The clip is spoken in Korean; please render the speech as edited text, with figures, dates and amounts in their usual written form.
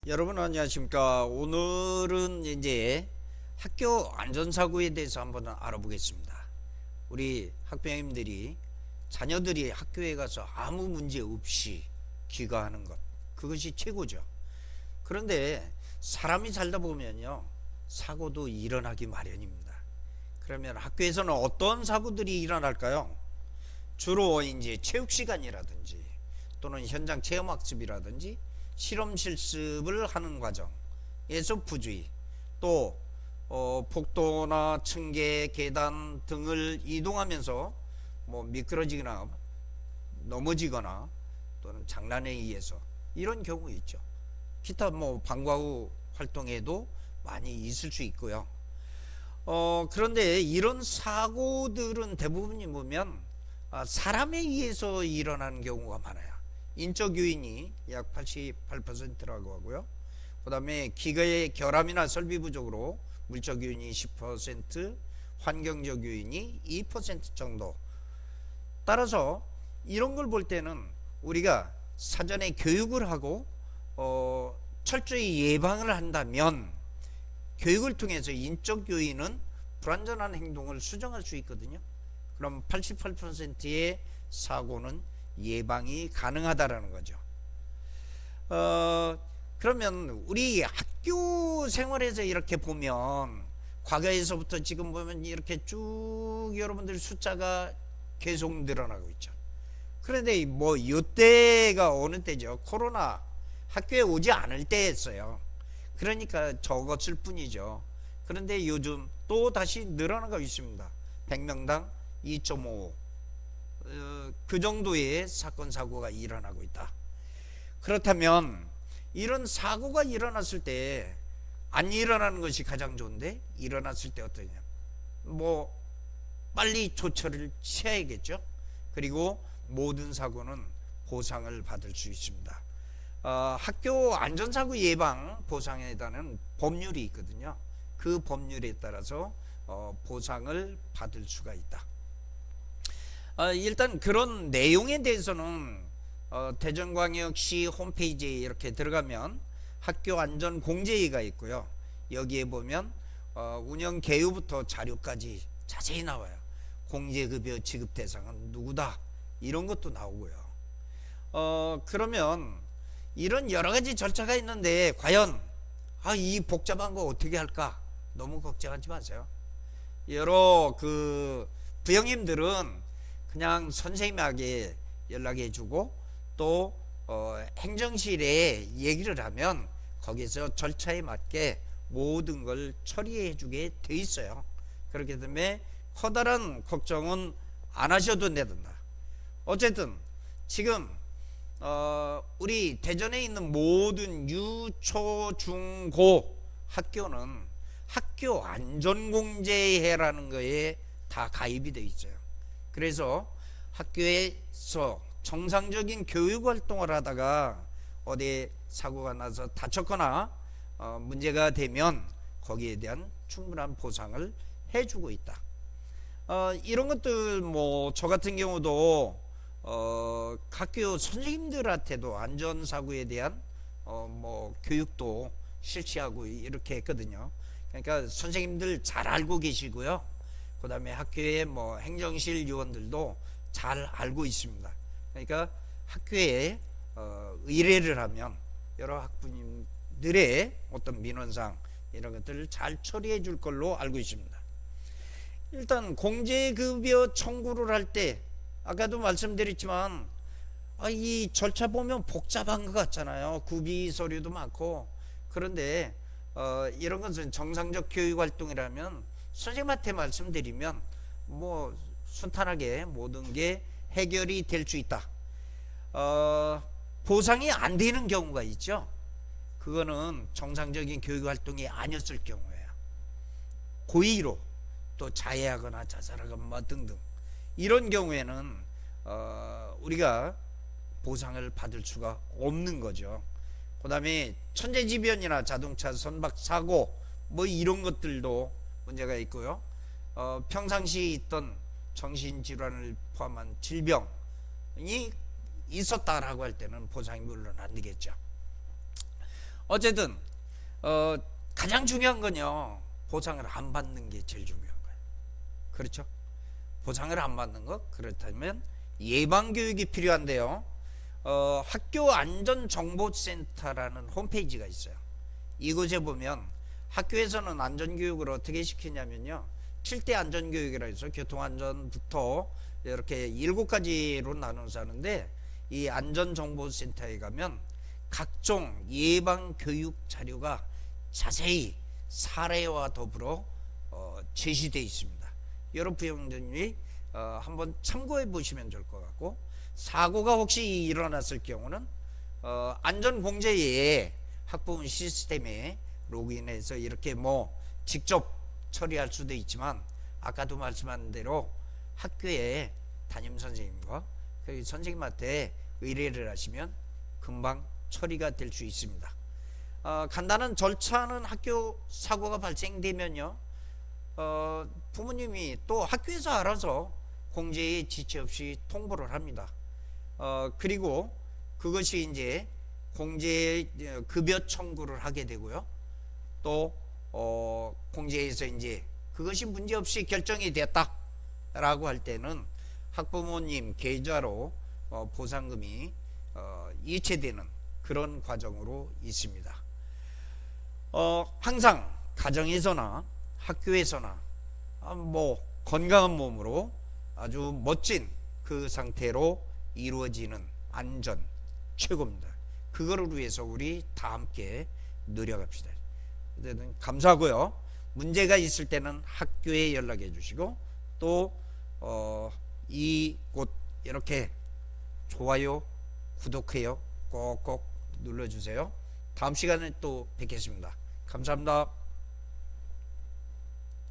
여러분 안녕하십니까. 오늘은 이제 학교 안전사고에 대해서 한번 알아보겠습니다. 우리 학부모님들이 자녀들이 학교에 가서 아무 문제 없이 귀가하는 것, 그것이 최고죠. 그런데 사람이 살다 보면요, 사고도 일어나기 마련입니다. 그러면 학교에서는 어떤 사고들이 일어날까요? 주로 이제 체육 시간이라든지 또는 현장 체험학습이라든지 실험 실습을 하는 과정에서 부주의, 또 복도나 층계, 계단 등을 이동하면서 미끄러지거나 넘어지거나 또는 장난에 의해서 이런 경우 있죠. 기타 방과 후 활동에도 많이 있을 수 있고요. 그런데 이런 사고들은 대부분이 보면 사람에 의해서 일어나는 경우가 많아요. 인적 요인이 약 88%라고 하고요. 그 다음에 기계의 결함이나 설비 부족으로 물적 요인이 10%, 환경적 요인이 2% 정도. 따라서 이런 걸 볼 때는 우리가 사전에 교육을 하고 철저히 예방을 한다면 교육을 통해서 인적 요인은 불안전한 행동을 수정할 수 있거든요. 그럼 88%의 사고는 예방이 가능하다라는 거죠. 그러면 우리 학교 생활에서 이렇게 보면 과거에서부터 지금 보면 이렇게 쭉 여러분들 숫자가 계속 늘어나고 있죠. 그런데 이때가 어느 때죠? 코로나 학교에 오지 않을 때였어요. 그러니까 적었을 뿐이죠. 그런데 요즘 또 다시 늘어나고 있습니다. 100명당 2.5, 그 정도의 사건 사고가 일어나고 있다. 그렇다면 이런 사고가 일어났을 때 안 일어나는 것이 가장 좋은데, 일어났을 때 어떠냐? 빨리 조처를 취해야겠죠. 그리고 모든 사고는 보상을 받을 수 있습니다. 학교 안전사고 예방 보상에 대한 법률이 있거든요. 그 법률에 따라서 보상을 받을 수가 있다. 일단 그런 내용에 대해서는 대전광역시 홈페이지에 이렇게 들어가면 학교 안전 공제위가 있고요. 여기에 보면 운영 개요부터 자료까지 자세히 나와요. 공제급여 지급 대상은 누구다, 이런 것도 나오고요. 그러면 이런 여러 가지 절차가 있는데 과연 이 복잡한 거 어떻게 할까? 너무 걱정하지 마세요. 여러 부형님들은 그냥 선생님에게 연락해주고 또 행정실에 얘기를 하면 거기서 절차에 맞게 모든 걸 처리해주게 돼 있어요. 그렇기 때문에 커다란 걱정은 안 하셔도 된다. 어쨌든 지금 우리 대전에 있는 모든 유초 중고 학교는 학교 안전공제회라는 거에 다 가입이 되어 있어요. 그래서 학교에서 정상적인 교육 활동을 하다가 어디에 사고가 나서 다쳤거나 문제가 되면 거기에 대한 충분한 보상을 해주고 있다. 이런 것들 저 같은 경우도 학교 선생님들한테도 안전사고에 대한 교육도 실시하고 이렇게 했거든요. 그러니까 선생님들 잘 알고 계시고요. 그 다음에 학교의 행정실 요원들도 잘 알고 있습니다. 그러니까 학교에 의뢰를 하면 여러 학부님들의 어떤 민원사항 이런 것들을 잘 처리해 줄 걸로 알고 있습니다. 일단 공제급여 청구를 할 때 아까도 말씀드렸지만 이 절차 보면 복잡한 것 같잖아요. 구비 서류도 많고. 그런데 이런 것은 정상적 교육활동이라면 선생님한테 말씀드리면 순탄하게 모든 게 해결이 될 수 있다. 보상이 안 되는 경우가 있죠. 그거는 정상적인 교육활동이 아니었을 경우예요. 고의로 또 자해하거나 자살하거나 등등 이런 경우에는 우리가 보상을 받을 수가 없는 거죠. 그 다음에 천재지변이나 자동차 선박사고 이런 것들도 문제가 있고요. 평상시 있던 정신질환을 포함한 질병이 있었다라고 할 때는 보상이 물론 안 되겠죠. 어쨌든 가장 중요한 건요, 보상을 안 받는 게 제일 중요한 거예요. 그렇죠? 보상을 안 받는 것. 그렇다면 예방 교육이 필요한데요. 학교 안전정보센터라는 홈페이지가 있어요. 이곳에 보면 학교에서는 안전교육을 어떻게 시키냐면요, 7대 안전교육이라 해서 교통안전부터 이렇게 7가지로 나눠서 하는데, 이 안전정보센터에 가면 각종 예방교육 자료가 자세히 사례와 더불어 제시되어 있습니다. 여러 부모님이 한번 참고해 보시면 좋을 것 같고, 사고가 혹시 일어났을 경우는 안전공제에 학부모 시스템에 로그인해서 이렇게 뭐 직접 처리할 수도 있지만, 아까도 말씀한 대로 학교에 담임 선생님과 그 선생님한테 의뢰를 하시면 금방 처리가 될 수 있습니다. 간단한 절차는, 학교 사고가 발생되면요, 부모님이 또 학교에서 알아서 공제에 지체 없이 통보를 합니다. 그리고 그것이 이제 공제 급여 청구를 하게 되고요. 또 공제에서 이제 그것이 문제없이 결정이 됐다라고 할 때는 학부모님 계좌로 보상금이 이체되는 그런 과정으로 있습니다. 항상 가정에서나 학교에서나 뭐 건강한 몸으로 아주 멋진 그 상태로 이루어지는 안전 최고입니다. 그거를 위해서 우리 다 함께 노력합시다. 어쨌든 감사하고요. 문제가 있을 때는 학교에 연락해 주시고, 또 이곳 이렇게 좋아요, 구독해요 꼭꼭 눌러주세요. 다음 시간에 또 뵙겠습니다. 감사합니다.